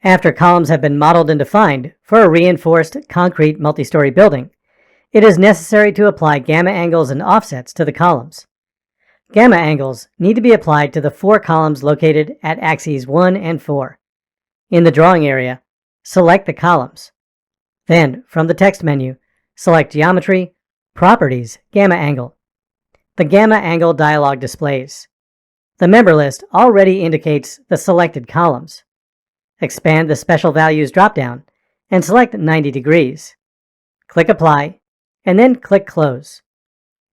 After columns have been modeled and defined for a reinforced concrete multi-story building, it is necessary to apply gamma angles and offsets to the columns. Gamma angles need to be applied to the 4 columns located at axes 1 and 4. In the drawing area, select the columns. Then, from the text menu, select Geometry, Properties, Gamma Angle. The Gamma Angle dialog displays. The member list already indicates the selected columns. Expand the Special Values dropdown and select 90 degrees. Click Apply, and then click Close.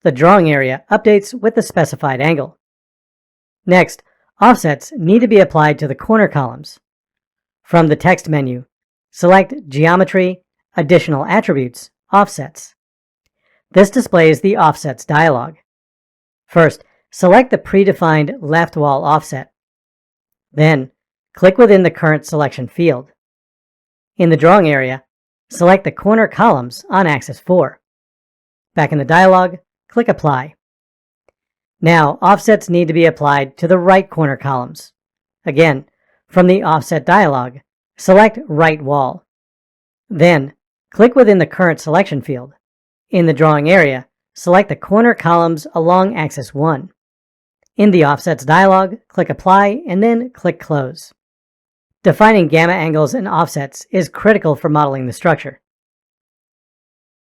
The drawing area updates with the specified angle. Next, offsets need to be applied to the corner columns. From the text menu, select Geometry, Additional Attributes, Offsets. This displays the Offsets dialog. First, select the predefined left wall offset. Then, click within the current selection field. In the drawing area, select the corner columns on axis 4. Back in the dialog, click Apply. Now, offsets need to be applied to the right corner columns. Again, from the Offset dialog, select Right Wall. Then, click within the current selection field. In the drawing area, select the corner columns along axis 1. In the Offsets dialog, click Apply and then click Close. Defining gamma angles and offsets is critical for modeling the structure.